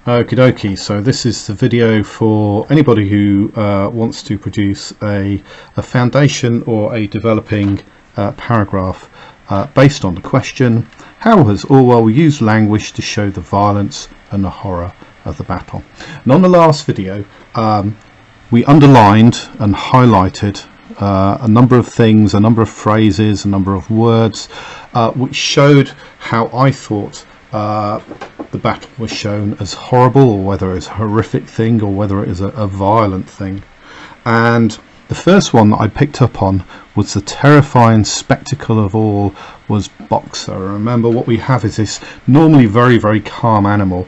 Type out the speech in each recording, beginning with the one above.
Okie dokie, so this is the video for anybody who wants to produce a foundation or a developing paragraph based on the question, how has Orwell used language to show the violence and the horror of the battle? And on the last video we underlined and highlighted a number of things, a number of phrases, a number of words which showed how I thought the battle was shown as horrible, or whether it's a horrific thing, or whether it is a violent thing. And the first one that I picked up on was the terrifying spectacle of all was Boxer. Remember, what we have is this normally very, very calm animal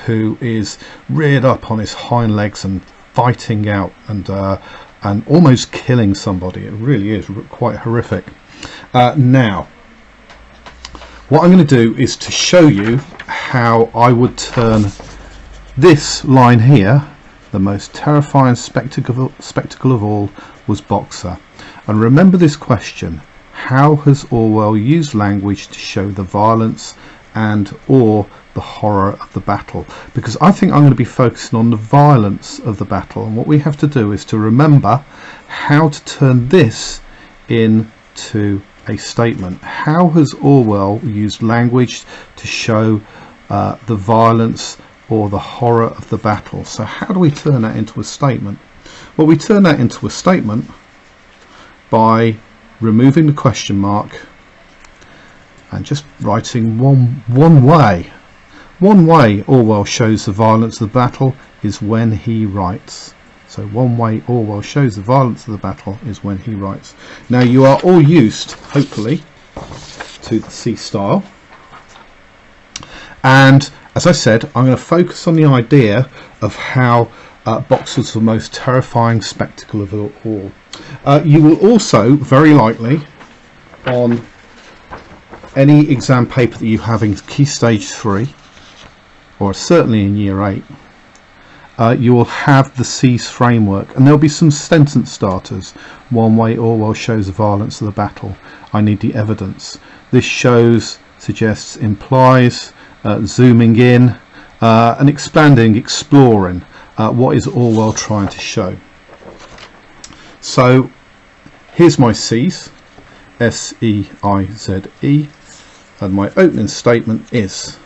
who is reared up on his hind legs and fighting out and almost killing somebody. It really is quite horrific. Now, what I'm going to do is to show you how I would turn this line here, the most terrifying spectacle of all was Boxer. And remember this question, how has Orwell used language to show the violence and or the horror of the battle? Because I think I'm going to be focusing on the violence of the battle, and what we have to do is to remember how to turn this into a statement. How has Orwell used language to show the violence or the horror of the battle? So how do we turn that into a statement? Well, we turn that into a statement by removing the question mark and just writing one way. One way Orwell shows the violence of the battle is when he writes. So one way Orwell shows the violence of the battle is when he writes. Now, you are all used, hopefully, to the C style. And as I said, I'm going to focus on the idea of how Boxer was the most terrifying spectacle of all. You will also, very likely, on any exam paper that you have in Key Stage 3, or certainly in Year 8, you will have the C's framework, and there'll be some sentence starters. One way Orwell shows the violence of the battle. I need the evidence. This shows, suggests, implies, zooming in, and expanding, exploring. What is Orwell trying to show? So here's my C's, S-E-I-Z-E, and my opening statement is,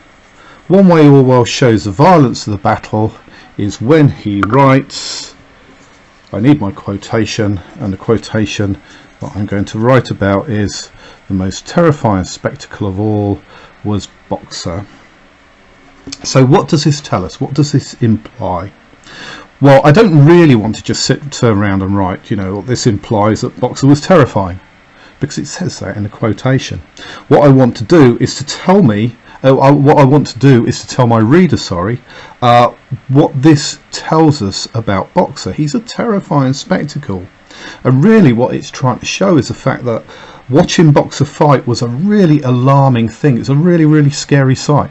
one way Orwell shows the violence of the battle is when he writes. I need my quotation, and the quotation that I'm going to write about is, the most terrifying spectacle of all was Boxer. So what does this tell us? What does this imply? Well, I don't really want to just turn around and write, you know, this implies that Boxer was terrifying, because it says that in the quotation. What I want to do is to tell me, what I want to do is to tell my reader, what this tells us about Boxer. He's a terrifying spectacle, and really what it's trying to show is the fact that watching Boxer fight was a really alarming thing. It's a really, really scary sight.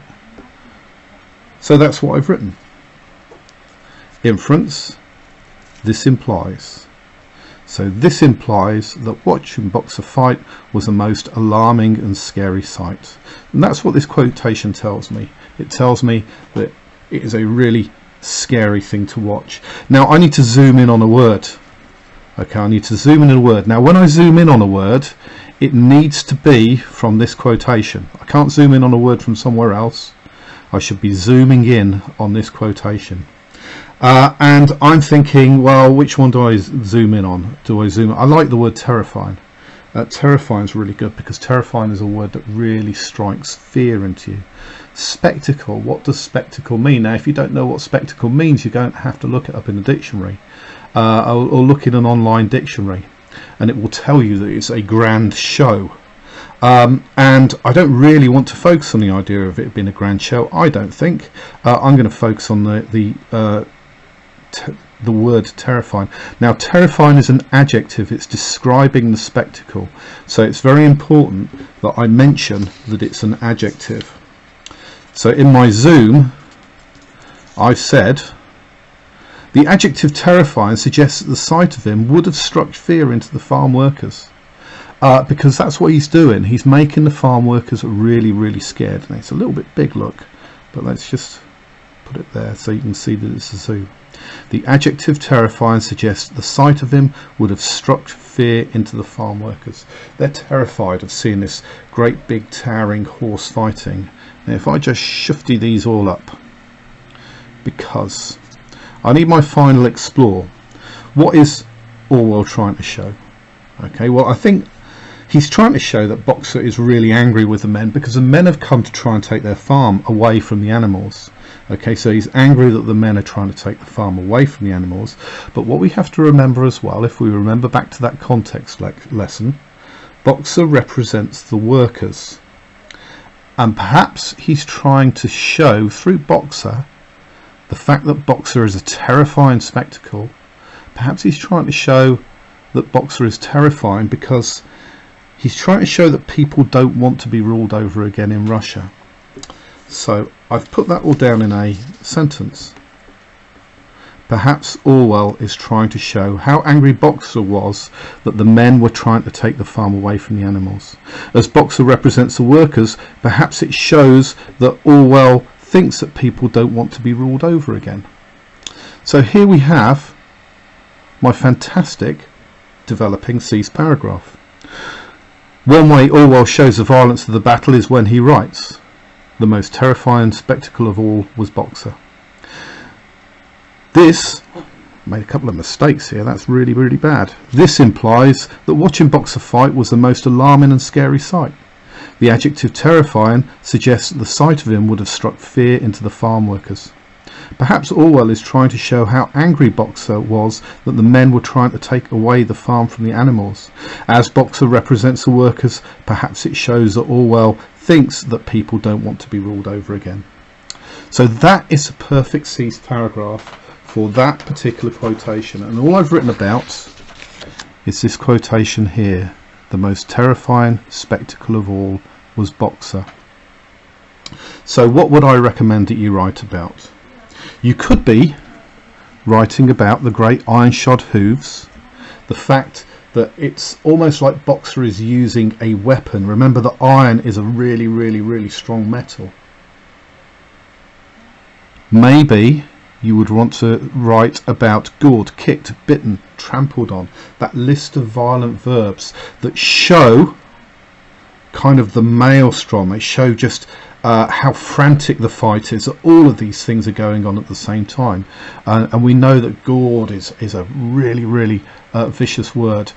So that's what I've written. Inference, this implies. So this implies that watching Boxer fight was the most alarming and scary sight. And that's what this quotation tells me. It tells me that it is a really scary thing to watch. Now I need to zoom in on a word. Okay, I need to zoom in on a word. Now when I zoom in on a word, it needs to be from this quotation. I can't zoom in on a word from somewhere else. I should be zooming in on this quotation. And I'm thinking, well, which one do I zoom in on? I like the word terrifying. Terrifying is really good, because terrifying is a word that really strikes fear into you. Spectacle, what does spectacle mean? Now, if you don't know what spectacle means, you're going to have to look it up in a dictionary, or look in an online dictionary, and it will tell you that it's a grand show. And I don't really want to focus on the idea of it being a grand show. I don't think. I'm going to focus on the word terrifying. Now, terrifying is an adjective. It's describing the spectacle, so it's very important that I mention that it's an adjective. So in my zoom, I've said the adjective terrifying suggests that the sight of him would have struck fear into the farm workers, because that's what he's doing. He's making the farm workers really, really scared. And it's a little bit big, look, but let's just put it there so you can see that it's a zoo. The adjective terrifying suggests the sight of him would have struck fear into the farm workers. They're terrified of seeing this great big towering horse fighting. Now if I just shifty these all up, because I need my final explore. What is Orwell trying to show? Okay, well I think he's trying to show that Boxer is really angry with the men because the men have come to try and take their farm away from the animals. Okay, so he's angry that the men are trying to take the farm away from the animals. But what we have to remember as well, if we remember back to that context lesson, Boxer represents the workers. And perhaps he's trying to show through Boxer the fact that Boxer is a terrifying spectacle. Perhaps he's trying to show that Boxer is terrifying because he's trying to show that people don't want to be ruled over again in Russia. So I've put that all down in a sentence. Perhaps Orwell is trying to show how angry Boxer was that the men were trying to take the farm away from the animals. As Boxer represents the workers, perhaps it shows that Orwell thinks that people don't want to be ruled over again. So here we have my fantastic developing cease paragraph. One way Orwell shows the violence of the battle is when he writes, "The most terrifying spectacle of all was Boxer." This, made a couple of mistakes here, that's really, really bad. This implies that watching Boxer fight was the most alarming and scary sight. The adjective terrifying suggests that the sight of him would have struck fear into the farm workers. Perhaps Orwell is trying to show how angry Boxer was that the men were trying to take away the farm from the animals. As Boxer represents the workers, perhaps it shows that Orwell thinks that people don't want to be ruled over again. So that is a perfect cease paragraph for that particular quotation, and all I've written about is this quotation here: "The most terrifying spectacle of all was Boxer." So what would I recommend that you write about? You could be writing about the great iron-shod hooves, the fact that it's almost like Boxer is using a weapon. Remember that iron is a really, really, really strong metal. Maybe you would want to write about gored, kicked, bitten, trampled on, that list of violent verbs that show kind of the maelstrom. They show just how frantic the fight is. All of these things are going on at the same time, and we know that gored is a really, really vicious word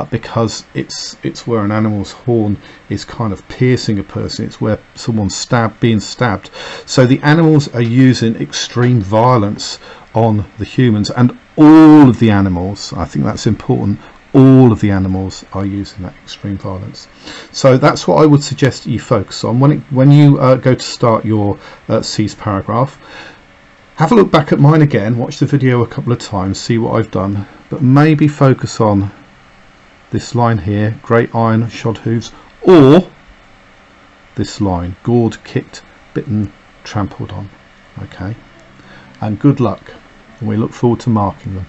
because it's where an animal's horn is kind of piercing a person. It's where someone's being stabbed. So the animals are using extreme violence on the humans, and all of the animals, I think that's important, all of the animals are using that extreme violence. So that's what I would suggest you focus on when you go to start your cease paragraph. Have a look back at mine again, watch the video a couple of times, see what I've done, but maybe focus on this line here, great iron shod hooves, or this line, gored, kicked, bitten, trampled on. Okay, and good luck, and we look forward to marking them.